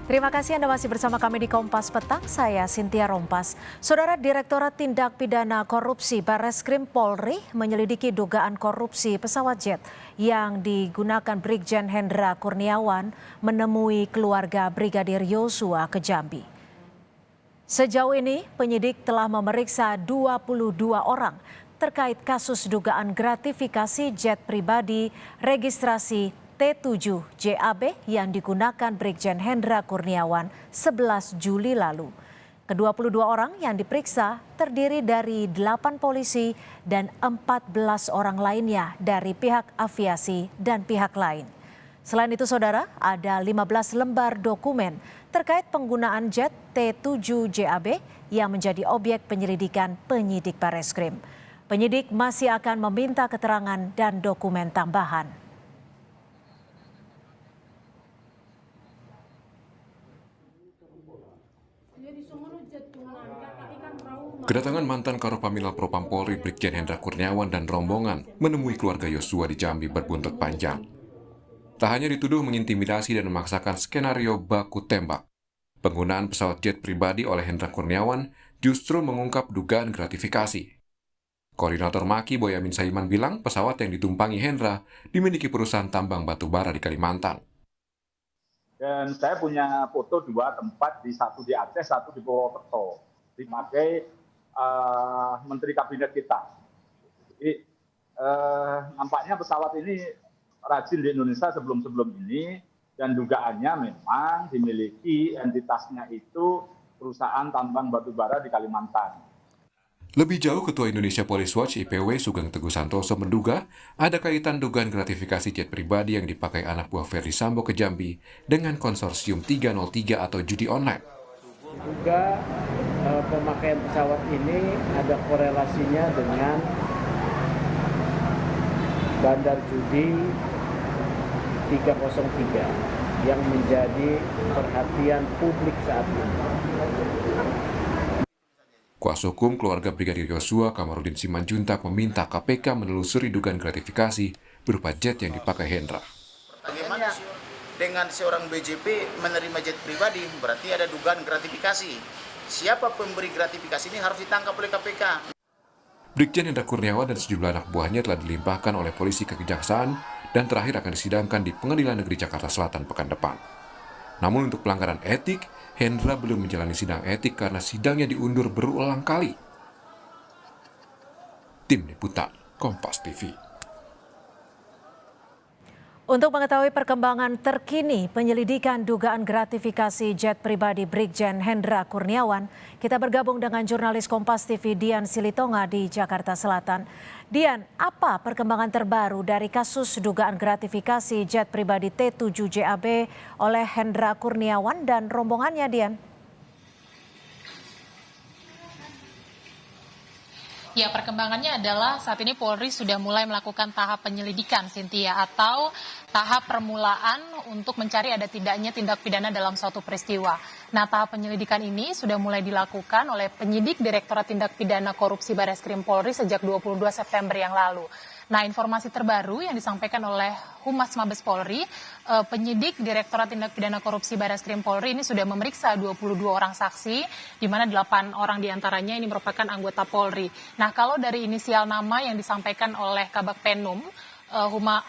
Terima kasih Anda masih bersama kami di Kompas Petang, saya Cynthia Rompas. Saudara Direktorat Tindak Pidana Korupsi Barreskrim Polri menyelidiki dugaan korupsi pesawat jet yang digunakan Brigjen Hendra Kurniawan menemui keluarga Brigadir Yosua ke Jambi. Sejauh ini penyidik telah memeriksa 22 orang terkait kasus dugaan gratifikasi jet pribadi registrasi T7 JAB yang digunakan Brigjen Hendra Kurniawan 11 Juli lalu. Ke-22 orang yang diperiksa terdiri dari 8 polisi dan 14 orang lainnya dari pihak aviasi dan pihak lain. Selain itu saudara, ada 15 lembar dokumen terkait penggunaan jet T7 JAB yang menjadi objek penyelidikan penyidik Barreskrim. Penyidik masih akan meminta keterangan dan dokumen tambahan. Kedatangan mantan Karopaminal Propam Polri Brigjen Hendra Kurniawan dan rombongan menemui keluarga Yosua di Jambi berbuntut panjang. Tak hanya dituduh mengintimidasi dan memaksakan skenario baku tembak, penggunaan pesawat jet pribadi oleh Hendra Kurniawan justru mengungkap dugaan gratifikasi. Koordinator Maki Boyamin Saiman bilang pesawat yang ditumpangi Hendra dimiliki perusahaan tambang batu bara di Kalimantan. Dan saya punya foto 2 tempat, satu di Aceh, satu di Purwokerto, dipakai Menteri Kabinet kita. Jadi nampaknya pesawat ini rajin di Indonesia sebelum ini, dan dugaannya memang dimiliki entitasnya itu perusahaan tambang batubara di Kalimantan. Lebih jauh, Ketua Indonesia Police Watch IPW Sugeng Teguh Santoso menduga ada kaitan dugaan gratifikasi jet pribadi yang dipakai anak buah Ferdy Sambo ke Jambi dengan konsorsium 303 atau judi online. Juga pemakaian pesawat ini ada korelasinya dengan bandar judi 303 yang menjadi perhatian publik saat ini. Kuasa hukum keluarga Brigadir Yosua Kamarudin Simanjuntak meminta KPK menelusuri dugaan gratifikasi berupa jet yang dipakai Hendra. Bagaimana dengan seorang BJP menerima jet pribadi, berarti ada dugaan gratifikasi. Siapa pemberi gratifikasi ini harus ditangkap oleh KPK. Brigjen Hendra Kurniawan dan sejumlah anak buahnya telah dilimpahkan oleh polisi ke Kejaksaan dan terakhir akan disidangkan di Pengadilan Negeri Jakarta Selatan pekan depan. Namun untuk pelanggaran etik, Hendra belum menjalani sidang etik karena sidangnya diundur berulang kali. Tim Liputan Kompas TV. Untuk mengetahui perkembangan terkini penyelidikan dugaan gratifikasi jet pribadi Brigjen Hendra Kurniawan, kita bergabung dengan jurnalis Kompas TV Dian Silitonga di Jakarta Selatan. Dian, apa perkembangan terbaru dari kasus dugaan gratifikasi jet pribadi T7 JAB oleh Hendra Kurniawan dan rombongannya, Dian? Ya, perkembangannya adalah saat ini Polri sudah mulai melakukan tahap penyelidikan, Cynthia, atau tahap permulaan untuk mencari ada tidaknya tindak pidana dalam suatu peristiwa. Nah, tahap penyelidikan ini sudah mulai dilakukan oleh penyidik Direktorat Tindak Pidana Korupsi Barreskrim Polri sejak 22 September yang lalu. Nah, informasi terbaru yang disampaikan oleh Humas Mabes Polri, penyidik Direktorat Tindak Pidana Korupsi Barreskrim Polri ini sudah memeriksa 22 orang saksi, di mana 8 orang diantaranya ini merupakan anggota Polri. Nah, kalau dari inisial nama yang disampaikan oleh Kabak Penum,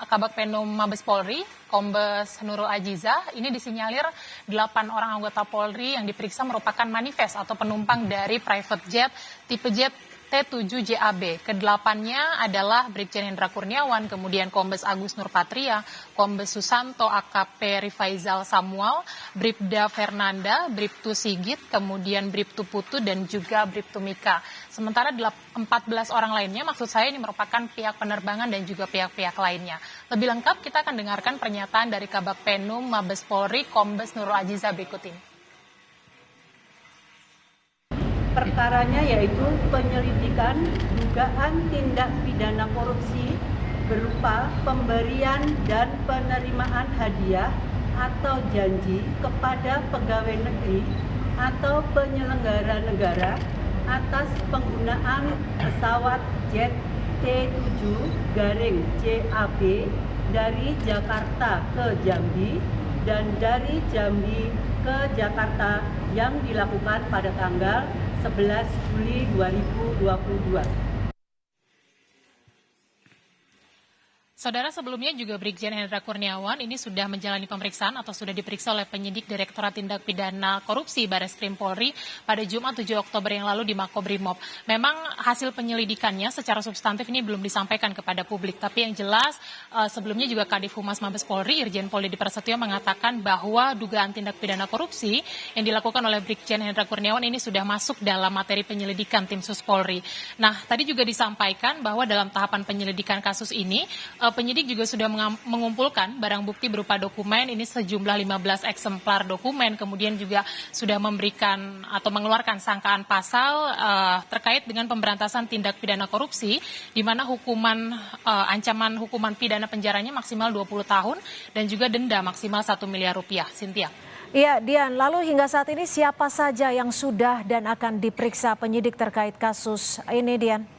Kabak Penum Mabes Polri, Kombes Nurul Ajiza, ini disinyalir 8 orang anggota Polri yang diperiksa merupakan manifest atau penumpang dari private jet tipe jet T7 JAB. Kedelapannya adalah Brigjen Hendra Kurniawan, kemudian Kombes Agus Nurpatria, Kombes Susanto, AKP Rifaizal Samuel, Bribda Fernanda, Bribtu Sigit, kemudian Bribtu Putu, dan juga Bribtu Mika. Sementara 14 orang lainnya, maksud saya ini merupakan pihak penerbangan dan juga pihak-pihak lainnya. Lebih lengkap kita akan dengarkan pernyataan dari Kabak Penum Mabes Polri, Kombes Nurul Ajiza berikut ini. Perkaranya yaitu penyelidikan dugaan tindak pidana korupsi berupa pemberian dan penerimaan hadiah atau janji kepada pegawai negeri atau penyelenggara negara atas penggunaan pesawat jet T7-JAB dari Jakarta ke Jambi dan dari Jambi ke Jakarta yang dilakukan pada tanggal 11 Juli 2022. Saudara, sebelumnya juga Brigjen Hendra Kurniawan ini sudah menjalani pemeriksaan atau sudah diperiksa oleh penyidik Direktorat Tindak Pidana Korupsi Barreskrim Polri pada Jumat 7 Oktober yang lalu di Makobrimob. Memang hasil penyelidikannya secara substantif ini belum disampaikan kepada publik, tapi yang jelas sebelumnya juga Kadif Humas Mabes Polri Irjen Pol Didi Prasetyo mengatakan bahwa dugaan tindak pidana korupsi yang dilakukan oleh Brigjen Hendra Kurniawan ini sudah masuk dalam materi penyelidikan tim Sus Polri. Nah, tadi juga disampaikan bahwa dalam tahapan penyelidikan kasus ini penyidik juga sudah mengumpulkan barang bukti berupa dokumen, ini sejumlah 15 eksemplar dokumen, kemudian juga sudah memberikan atau mengeluarkan sangkaan pasal terkait dengan pemberantasan tindak pidana korupsi, di mana ancaman hukuman pidana penjaranya maksimal 20 tahun dan juga denda maksimal 1 miliar rupiah. Cynthia. Iya, Dian, lalu hingga saat ini siapa saja yang sudah dan akan diperiksa penyidik terkait kasus ini, Dian?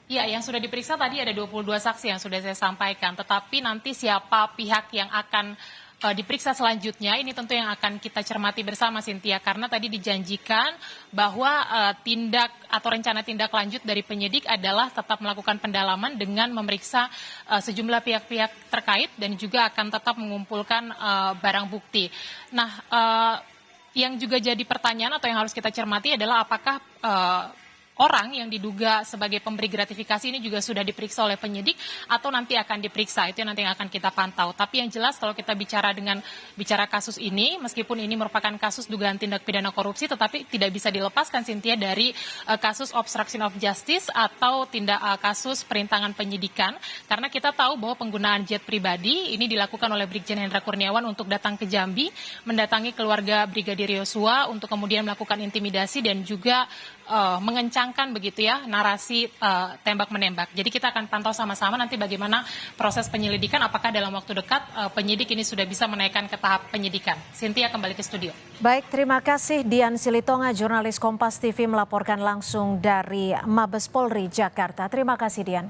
Ya, yang sudah diperiksa tadi ada 22 saksi yang sudah saya sampaikan. Tetapi nanti siapa pihak yang akan diperiksa selanjutnya, ini tentu yang akan kita cermati bersama, Cynthia. Karena tadi dijanjikan bahwa tindak atau rencana tindak lanjut dari penyidik adalah tetap melakukan pendalaman dengan memeriksa sejumlah pihak-pihak terkait dan juga akan tetap mengumpulkan barang bukti. Nah, yang juga jadi pertanyaan atau yang harus kita cermati adalah apakah orang yang diduga sebagai pemberi gratifikasi ini juga sudah diperiksa oleh penyidik atau nanti akan diperiksa, itu nanti yang akan kita pantau. Tapi yang jelas kalau kita bicara kasus ini, meskipun ini merupakan kasus dugaan tindak pidana korupsi, tetapi tidak bisa dilepaskan, Cynthia, dari kasus obstruction of justice atau kasus perintangan penyidikan, karena kita tahu bahwa penggunaan jet pribadi ini dilakukan oleh Brigjen Hendra Kurniawan untuk datang ke Jambi, mendatangi keluarga Brigadir Yosua untuk kemudian melakukan intimidasi dan juga mengencangkan begitu ya narasi tembak-menembak. Jadi kita akan pantau sama-sama nanti bagaimana proses penyelidikan, apakah dalam waktu dekat penyidik ini sudah bisa menaikkan ke tahap penyidikan. Cynthia, kembali ke studio. Baik, terima kasih Dian Silitonga, jurnalis Kompas TV melaporkan langsung dari Mabes Polri Jakarta. Terima kasih, Dian.